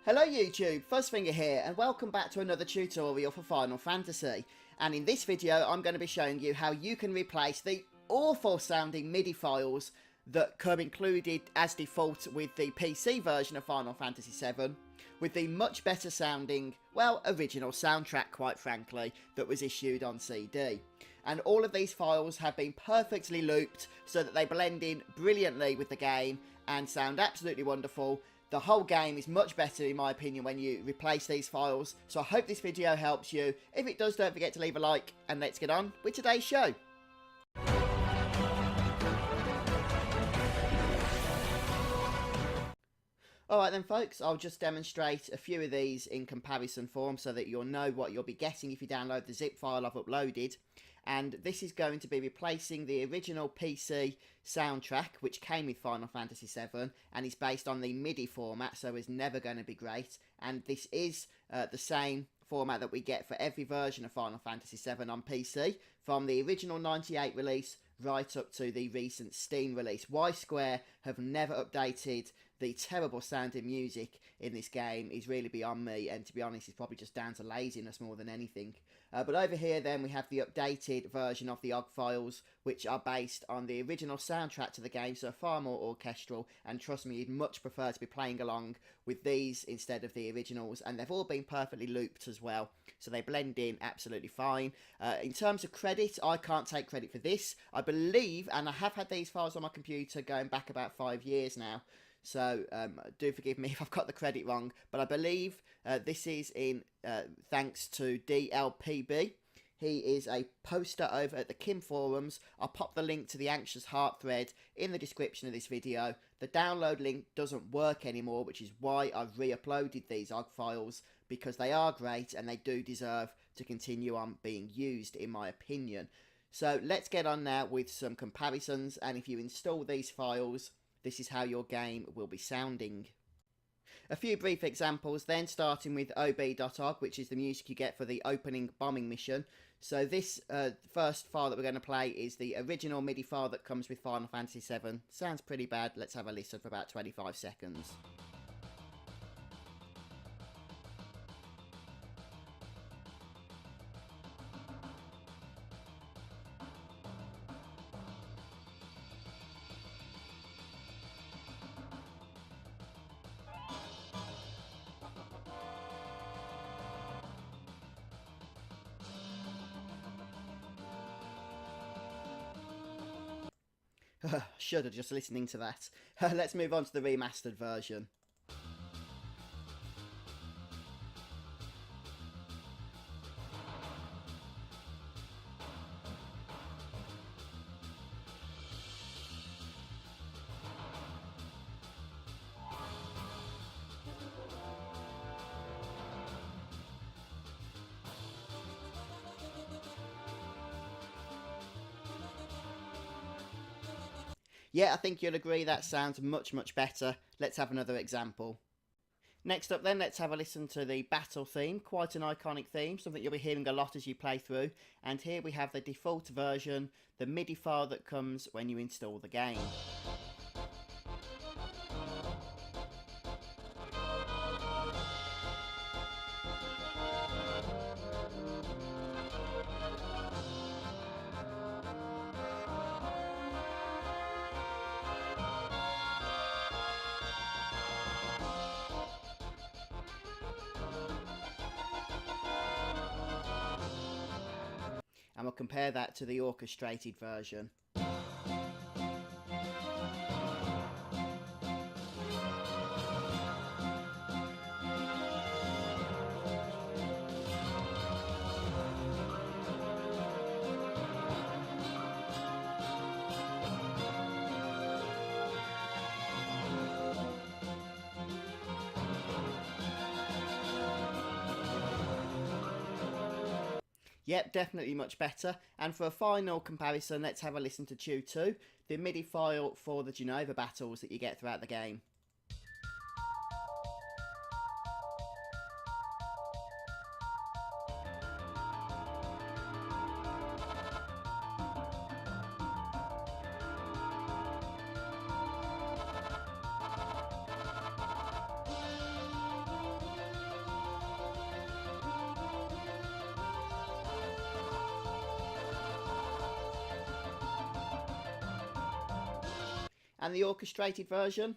Hello YouTube, Fuzzfinger here and welcome back to another tutorial for Final Fantasy. And in this video I'm going to be showing you how you can replace the awful sounding MIDI files that come included as default with the PC version of Final Fantasy VII with the much better sounding, well, original soundtrack quite frankly, that was issued on CD. And all of these files have been perfectly looped so that they blend in brilliantly with the game and sound absolutely wonderful. The whole game is much better in my opinion when you replace these files, so I hope this video helps you. If it does, don't forget to leave a like, and let's get on with today's show. Alright then folks, I'll just demonstrate a few of these in comparison form so that you'll know what you'll be getting if you download the zip file I've uploaded. And this is going to be replacing the original PC soundtrack which came with Final Fantasy VII and is based on the MIDI format, so is never going to be great. And this is the same format that we get for every version of Final Fantasy VII on PC, from the original 98 release right up to the recent Steam release. Why Square have never updated the terrible sounding music in this game is really beyond me, and to be honest it's probably just down to laziness more than anything. But over here then we have the updated version of the OGG files, which are based on the original soundtrack to the game, so far more orchestral, and trust me, you'd much prefer to be playing along with these instead of the originals, and they've all been perfectly looped as well, so they blend in absolutely fine. In terms of credit, I can't take credit for this. I believe, and I have had these files on my computer going back about 5 years now, so do forgive me if I've got the credit wrong, but I believe this is in thanks to DLPB. He is a poster over at the Kim forums. I'll pop the link to the Anxious Heart thread in the description of this video. The download link doesn't work anymore, which is why I've re-uploaded these OGG files, because they are great and they do deserve to continue on being used in my opinion. So let's get on now with some comparisons, and if you install these files, this is how your game will be sounding. A few brief examples then, starting with ob.ogg, which is the music you get for the opening bombing mission. So this first file that we're going to play is the original MIDI file that comes with Final Fantasy VII. Sounds pretty bad. Let's have a listen for about 25 seconds. Shudder just listening to that. Let's move on to the remastered version. Yeah, I think you'll agree that sounds much better. Let's have another example. Next up then, let's have a listen to the battle theme. Quite an iconic theme, something you'll be hearing a lot as you play through. And here we have the default version, the MIDI file that comes when you install the game. And we'll compare that to the orchestrated version. Yep, definitely much better. And for a final comparison, let's have a listen to Chew 2, the MIDI file for the Genova battles that you get throughout the game. and the orchestrated version.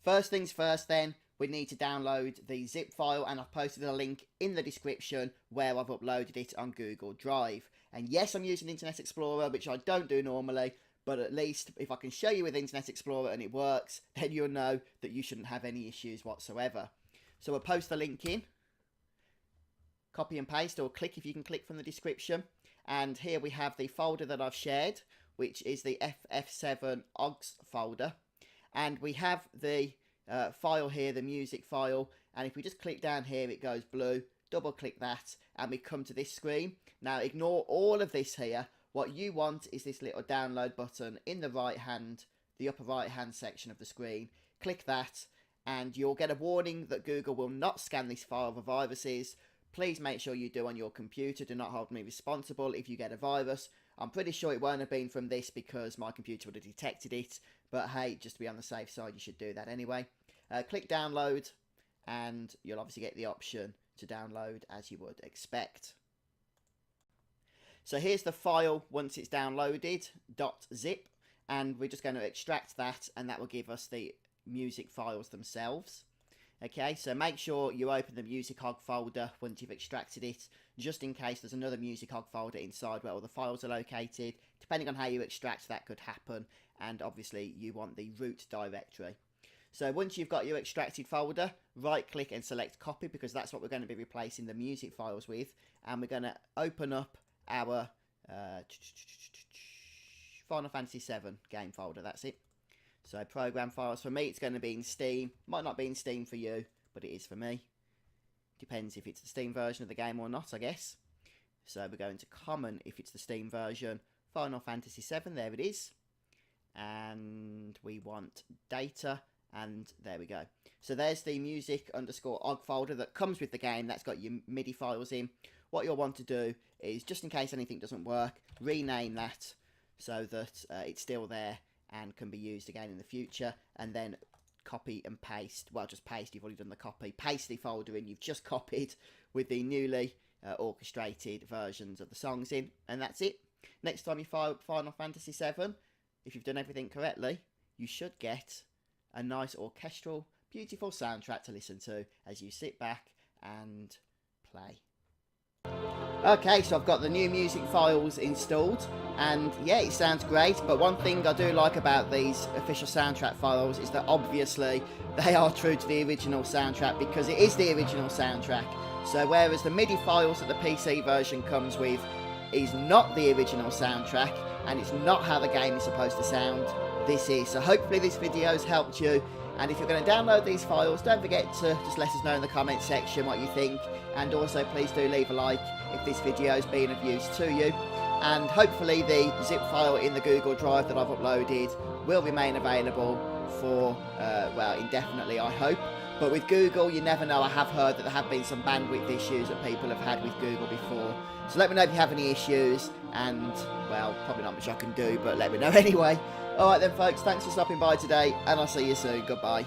First things first then, we need to download the zip file, and I've posted a link in the description where I've uploaded it on Google Drive. And yes, I'm using Internet Explorer, which I don't do normally, but at least if I can show you with Internet Explorer and it works, then you'll know that you shouldn't have any issues whatsoever. So I'll post the link in, copy and paste, or click if you can click from the description. And here we have the folder that I've shared, which is the FF7 OGS folder. And we have the file here, the music file, and if we just click down here it goes blue, double click that and we come to this screen. Now ignore all of this here. What you want is this little download button in the right hand, the upper right hand section of the screen. Click that and you'll get a warning that Google will not scan this file for viruses. Please make sure you do on your computer. Do not hold me responsible if you get a virus. I'm pretty sure it won't have been from this because my computer would have detected it. But hey, just to be on the safe side, you should do that anyway. Click download and you'll obviously get the option to download as you would expect. So here's the file once it's downloaded, .zip, and we're just going to extract that and that will give us the music files themselves. Okay, so make sure you open the music hog folder once you've extracted it, just in case there's another music hog folder inside where all the files are located. Depending on how you extract, that could happen, and obviously you want the root directory. So once you've got your extracted folder, right click and select copy, because that's what we're going to be replacing the music files with, and we're going to open up our Final Fantasy VII game folder. That's it. So program files, for me it's going to be in Steam. Might not be in Steam for you, but it is for me. Depends if it's the Steam version of the game or not, I guess. So we're going to common if it's the Steam version. Final Fantasy VII, there it is. And we want data, and there we go. So there's the music_og folder that comes with the game. That's got your MIDI files in. What you'll want to do is, just in case anything doesn't work, rename that so that it's still there and can be used again in the future, and then copy and paste. Well, just paste, you've already done the copy. Paste the folder in you've just copied with the newly orchestrated versions of the songs in, and that's it. Next time you fire Final Fantasy VII, if you've done everything correctly, you should get a nice orchestral, beautiful soundtrack to listen to as you sit back and play. Okay, so I've got the new music files installed, and yeah, it sounds great, but one thing I do like about these official soundtrack files is that obviously they are true to the original soundtrack, because it is the original soundtrack. So whereas the MIDI files that the PC version comes with is not the original soundtrack, and it's not how the game is supposed to sound, this is. So hopefully this video has helped you, and if you're going to download these files, don't forget to just let us know in the comment section what you think, and also please do leave a like if this video has been of use to you. And hopefully the zip file in the Google Drive that I've uploaded will remain available for, well, indefinitely, I hope. But with Google, you never know. I have heard that there have been some bandwidth issues that people have had with Google before. So let me know if you have any issues, and, well, probably not much I can do, but let me know anyway. Alright then folks, thanks for stopping by today, and I'll see you soon. Goodbye.